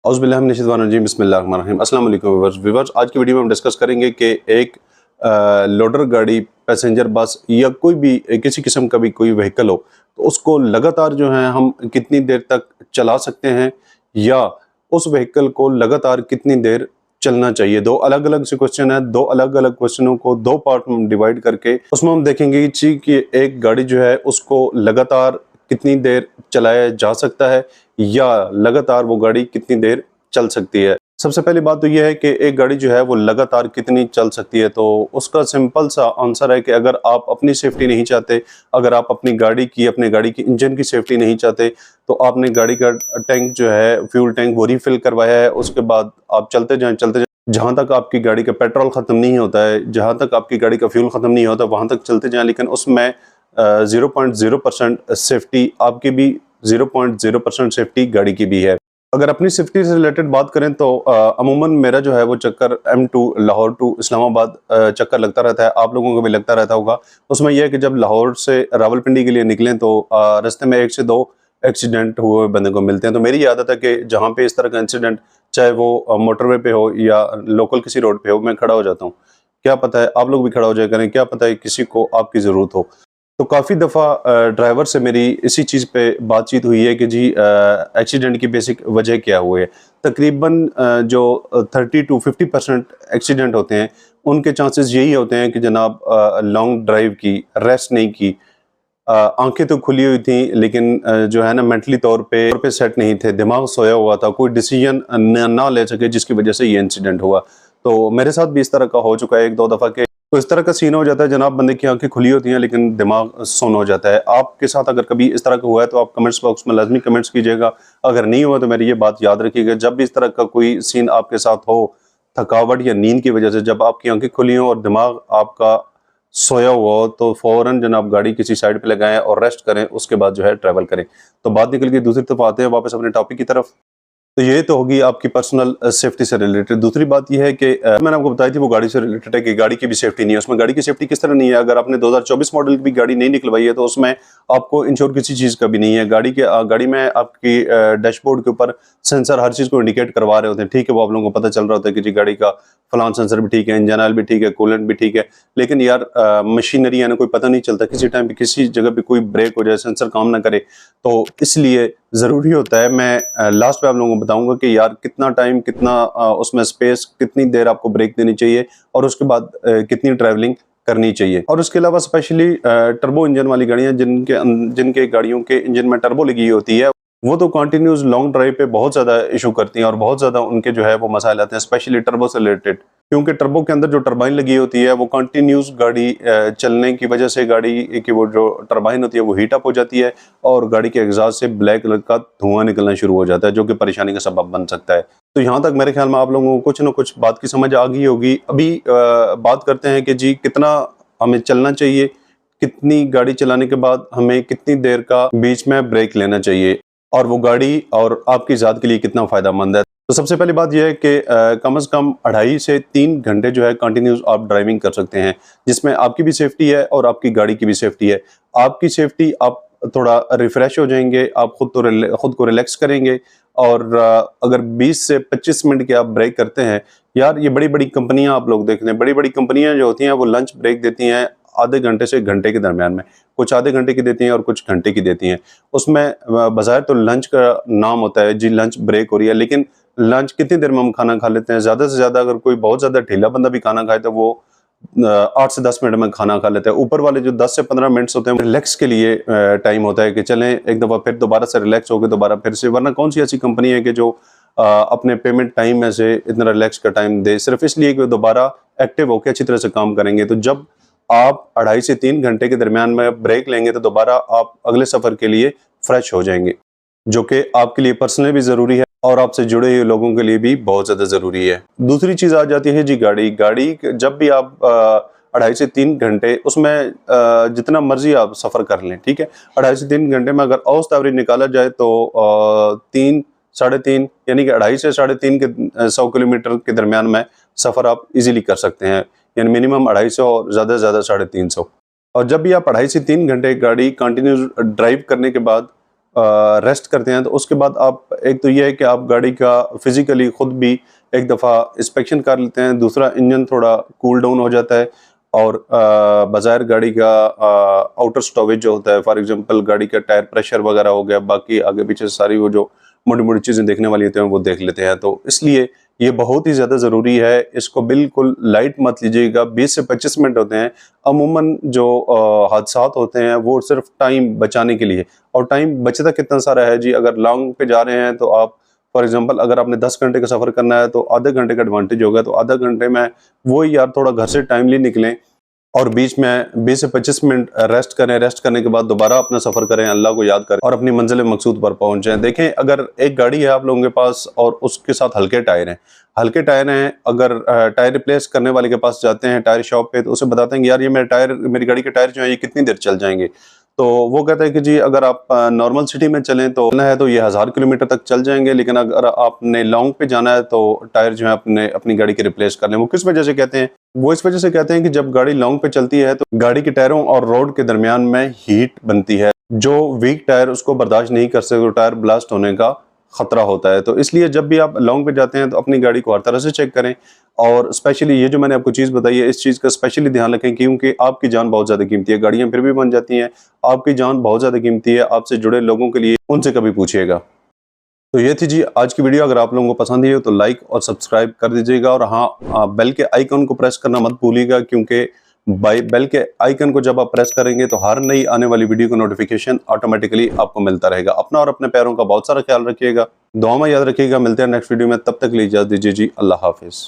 औज़ुबिल्लाहिमिनश्शैतानिर्रजीम बिस्मिल्लाहिर्रहमानिर्रहीम। अस्सलाम वालेकुम व्यूअर्स, आज की वीडियो में हम डिस्कस करेंगे कि एक लोडर गाड़ी, पैसेंजर बस या कोई भी किसी किस्म का भी कोई व्हीकल हो, तो उसको लगातार जो है हम कितनी देर तक चला सकते हैं या उस व्हीकल को लगातार कितनी देर चलना चाहिए। दो अलग अलग से क्वेश्चन है, दो अलग अलग क्वेश्चनों को दो पार्ट में डिवाइड करके उसमें हम देखेंगे कि एक गाड़ी जो है उसको लगातार कितनी देर चलाया जा सकता है या लगातार वो गाड़ी कितनी देर चल सकती है। सबसे पहली बात तो ये है कि एक गाड़ी जो है वो लगातार कितनी चल सकती है, तो उसका सिंपल सा आंसर है कि अगर आप अपनी सेफ्टी नहीं चाहते, अगर आप अपनी गाड़ी की इंजन की सेफ्टी नहीं चाहते, तो आपने गाड़ी का टैंक जो है, फ्यूल टैंक वो रिफिल करवाया है। उसके बाद आप चलते जाएं जहां तक आपकी गाड़ी का पेट्रोल खत्म नहीं होता है, जहां तक आपकी गाड़ी का फ्यूल खत्म नहीं होता, वहां तक चलते जाएं, लेकिन उसमें 0.0% सेफ्टी आपकी भी, 0.0% सेफ्टी गाड़ी की भी है। अगर अपनी सेफ्टी से रिलेटेड बात करें तो अमूमन मेरा जो है वो चक्कर M2 लाहौर टू इस्लामाबाद चक्कर लगता रहता है, आप लोगों को भी लगता रहता होगा। उसमें यह है कि जब लाहौर से रावलपिंडी के लिए निकलें तो रास्ते में 1 से 2 एक्सीडेंट हुए बंदे को मिलते हैं। तो मेरी ये आदत है कि जहाँ पे इस तरह का इंसिडेंट, चाहे वो मोटरवे पे हो या लोकल किसी रोड पे हो, मैं खड़ा हो जाता हूँ। क्या पता है आप लोग भी खड़ा हो जाया करें, क्या पता है किसी को आपकी ज़रूरत हो। तो काफ़ी दफ़ा ड्राइवर से मेरी इसी चीज़ पे बातचीत हुई है कि जी एक्सीडेंट की बेसिक वजह क्या हुई है। तकरीबन जो 30 टू 50% एक्सीडेंट होते हैं, उनके चांसेस यही होते हैं कि जनाब लॉन्ग ड्राइव की, रेस्ट नहीं की, आंखें तो खुली हुई थी लेकिन जो है ना मेंटली तौर पे सेट नहीं थे, दिमाग सोया हुआ था, कोई डिसीजन ना ले सके, जिसकी वजह से ये इंसिडेंट हुआ। तो मेरे साथ भी इस तरह का हो चुका है 1-2 दफ़ा के। तो इस तरह का सीन हो जाता है जनाब, बंदे की आंखें खुली होती हैं लेकिन दिमाग सुन्न हो जाता है। आपके साथ अगर कभी इस तरह का हुआ है तो आप कमेंट्स बॉक्स में लाजमी कमेंट्स कीजिएगा। अगर नहीं हुआ तो मेरी ये बात याद रखिएगा, जब भी इस तरह का कोई सीन आपके साथ हो, थकावट या नींद की वजह से, जब आपकी आंखें खुली हों और दिमाग आपका सोया हुआ हो, तो फ़ौरन जनाब गाड़ी किसी साइड पे लगाएं और रेस्ट करें, उसके बाद जो है ट्रैवल करें। तो बात निकल गई, दूसरी तरफ आते हैं वापस अपने टॉपिक की तरफ। तो ये तो होगी आपकी पर्सनल सेफ्टी से रिलेटेड। दूसरी बात ये है कि मैंने आपको बताई थी वो गाड़ी से रिलेटेड है कि गाड़ी की भी सेफ्टी नहीं है। उसमें गाड़ी की सेफ्टी किस तरह नहीं है, अगर आपने 2024 मॉडल की भी गाड़ी नहीं निकलवाई है तो उसमें आपको इंश्योर किसी चीज़ का भी नहीं है। गाड़ी में आपकी डैशबोर्ड के ऊपर सेंसर हर चीज़ को इंडिकेट करवा रहे होते हैं, ठीक है, वो आप लोगों को पता चल रहा होता है कि जी गाड़ी का फलान सेंसर भी ठीक है, इंजन ऑयल भी ठीक है, कूलेंट भी ठीक है। लेकिन यार मशीनरी है ना, कोई पता नहीं चलता, किसी टाइम पे किसी जगह पे कोई ब्रेक हो जाए, सेंसर काम ना करे, तो इसलिए ज़रूरी होता है, मैं लास्ट पे आप लोगों को बताऊंगा कि यार कितना टाइम, कितना उसमें स्पेस, कितनी देर आपको ब्रेक देनी चाहिए और उसके बाद कितनी ट्रैवलिंग करनी चाहिए। और उसके अलावा स्पेशली टर्बो इंजन वाली गाड़ियां, जिनके गाड़ियों के इंजन में टर्बो लगी होती है, वो तो कंटिन्यूस लॉन्ग ड्राइव पे बहुत ज़्यादा इशू करती हैं और बहुत ज़्यादा उनके जो है वो मसाइल आते हैं, स्पेशली टर्बो से रिलेटेड। क्योंकि टर्बो के अंदर जो टरबाइन लगी होती है वो कंटिन्यूस गाड़ी चलने की वजह से गाड़ी की वो जो टरबाइन होती है वो हीट अप हो जाती है और गाड़ी के एग्जॉस्ट से ब्लैक कलर का धुआं निकलना शुरू हो जाता है, जो कि परेशानी का सबब बन सकता है। तो यहाँ तक मेरे ख्याल में आप लोगों को कुछ ना कुछ बात की समझ आ गई होगी। अभी बात करते हैं कि जी कितना हमें चलना चाहिए, कितनी गाड़ी चलाने के बाद हमें कितनी देर का बीच में ब्रेक लेना चाहिए और वो गाड़ी और आपकी ज़ात के लिए कितना फ़ायदेमंद है। तो सबसे पहली बात यह है कि कम से कम 2.5 से 3 घंटे जो है कंटिन्यूस आप ड्राइविंग कर सकते हैं, जिसमें आपकी भी सेफ्टी है और आपकी गाड़ी की भी सेफ्टी है। आपकी सेफ्टी, आप थोड़ा रिफ्रेश हो जाएंगे, आप खुद को रिलैक्स करेंगे और अगर 20 से 25 मिनट के आप ब्रेक करते हैं, यार ये बड़ी बड़ी कंपनियां आप लोग देख लें, बड़ी बड़ी कंपनियां जो होती हैं वो लंच ब्रेक देती हैं आधे घंटे से घंटे के दरमियान में, कुछ आधे घंटे की देती हैं और कुछ घंटे की देती हैं। उसमें बज़ाहिर तो लंच का नाम होता है, जी लंच ब्रेक हो रही है, लेकिन लंच कितनी देर में हम खाना खा लेते हैं? ज़्यादा से ज़्यादा अगर कोई बहुत ज़्यादा ढीला बंदा भी खाना खाए तो वो 8 से 10 मिनट में खाना खा लेता है। ऊपर वाले जो 10 से 15 मिनट्स होते हैं रिलैक्स के लिए टाइम होता है कि चलें एक दफ़ा फिर दोबारा से रिलैक्स हो गए, दोबारा फिर से। वरना कौन सी ऐसी कंपनी है कि जो अपने पेमेंट टाइम में से इतना रिलैक्स का टाइम दे, सिर्फ इसलिए कि वो दोबारा एक्टिव होकर अच्छी तरह से काम करेंगे। तो जब आप 2.5 से 3 घंटे के दरमियान में ब्रेक लेंगे तो दोबारा आप अगले सफ़र के लिए फ्रेश हो जाएंगे, जो कि आपके लिए पर्सनली भी ज़रूरी है और आपसे जुड़े हुए लोगों के लिए भी बहुत ज़्यादा ज़रूरी है। दूसरी चीज़ आ जाती है जी गाड़ी जब भी आप 2.5 से 3 घंटे उसमें जितना मर्जी आप सफ़र कर लें, ठीक है, 2.5 से 3 घंटे में अगर औसत एवरेज निकाला जाए तो 3 साढ़े 3 यानी कि 2.5 से साढ़े 3 के 100 किलोमीटर के दरमियान में सफ़र आप इजीली कर सकते हैं, यानी मिनिमम 250 और ज़्यादा से ज़्यादा 350। और जब भी आप 2.5 से 3 घंटे गाड़ी कंटिन्यूस ड्राइव करने के बाद रेस्ट करते हैं तो उसके बाद आप, एक तो ये है कि आप गाड़ी का फिज़िकली ख़ुद भी एक दफ़ा इंस्पेक्शन कर लेते हैं, दूसरा इंजन थोड़ा कूल डाउन हो जाता है और बज़ाहिर गाड़ी का आउटर स्टॉवेज जो होता है, फॉर एग्जांपल गाड़ी का टायर प्रेशर वगैरह हो गया, बाकी आगे पीछे सारी वो जो मोटी मोटी चीज़ें देखने वाली होती हैं वो देख लेते हैं। तो इसलिए ये बहुत ही ज़्यादा ज़रूरी है, इसको बिल्कुल लाइट मत लीजिएगा। 20 से 25 मिनट होते हैं अमूमन जो हादसात होते हैं वो सिर्फ टाइम बचाने के लिए, और टाइम बचता कितना सारा है जी। अगर लॉन्ग पे जा रहे हैं तो आप फॉर एग्जांपल अगर आपने 10 घंटे का सफ़र करना है तो आधे घंटे का एडवांटेज होगा, तो आधा घंटे में वो यार थोड़ा घर से टाइमली निकलें और बीच में 20 से 25 मिनट रेस्ट करें। रेस्ट करने के बाद दोबारा अपना सफ़र करें, अल्लाह को याद करें और अपनी मंजिल मकसूद पर पहुंच जाएं। देखें, अगर एक गाड़ी है आप लोगों के पास और उसके साथ हल्के टायर हैं, अगर टायर रिप्लेस करने वाले के पास जाते हैं टायर शॉप पे, तो उसे बताते हैं कि यार ये मेरी गाड़ी के टायर जो है ये कितनी देर चल जाएंगे। तो वो कहता है कि जी अगर आप नॉर्मल सिटी में चलें तो है तो ये 1000 किलोमीटर तक चल जाएंगे, लेकिन अगर आपने लॉन्ग पे जाना है तो टायर जो है अपनी गाड़ी के रिप्लेस कर लें। वो किस वजह से कहते हैं? वो इस वजह से कहते हैं कि जब गाड़ी लॉन्ग पे चलती है तो गाड़ी के टायरों और रोड के दरमियान में हीट बनती है, जो वीक टायर उसको बर्दाश्त नहीं कर सकते, टायर ब्लास्ट होने का खतरा होता है। तो इसलिए जब भी आप लॉन्ग पे जाते हैं तो अपनी गाड़ी को हर तरह से चेक करें, और स्पेशली ये जो मैंने आपको चीज़ बताई है इस चीज़ का स्पेशली ध्यान रखें, क्योंकि आपकी जान बहुत ज़्यादा कीमती है। गाड़ियाँ फिर भी बन जाती हैं, आपकी जान बहुत ज़्यादा कीमती है। आपसे जुड़े लोगों के लिए उनसे कभी पूछिएगा। तो ये थी जी आज की वीडियो। अगर आप लोगों को पसंद आई हो तो लाइक और सब्सक्राइब कर दीजिएगा, और हाँ, बेल के आइकन को प्रेस करना मत भूलिएगा, क्योंकि बेल के आइकन को जब आप प्रेस करेंगे तो हर नई आने वाली वीडियो का नोटिफिकेशन ऑटोमेटिकली आपको मिलता रहेगा। अपना और अपने पैरों का बहुत सारा ख्याल रखिएगा, दुआ में याद रखिएगा। मिलते हैं नेक्स्ट वीडियो में, तब तक के लिए इजाज़त दीजिए जी। अल्लाह हाफिज़।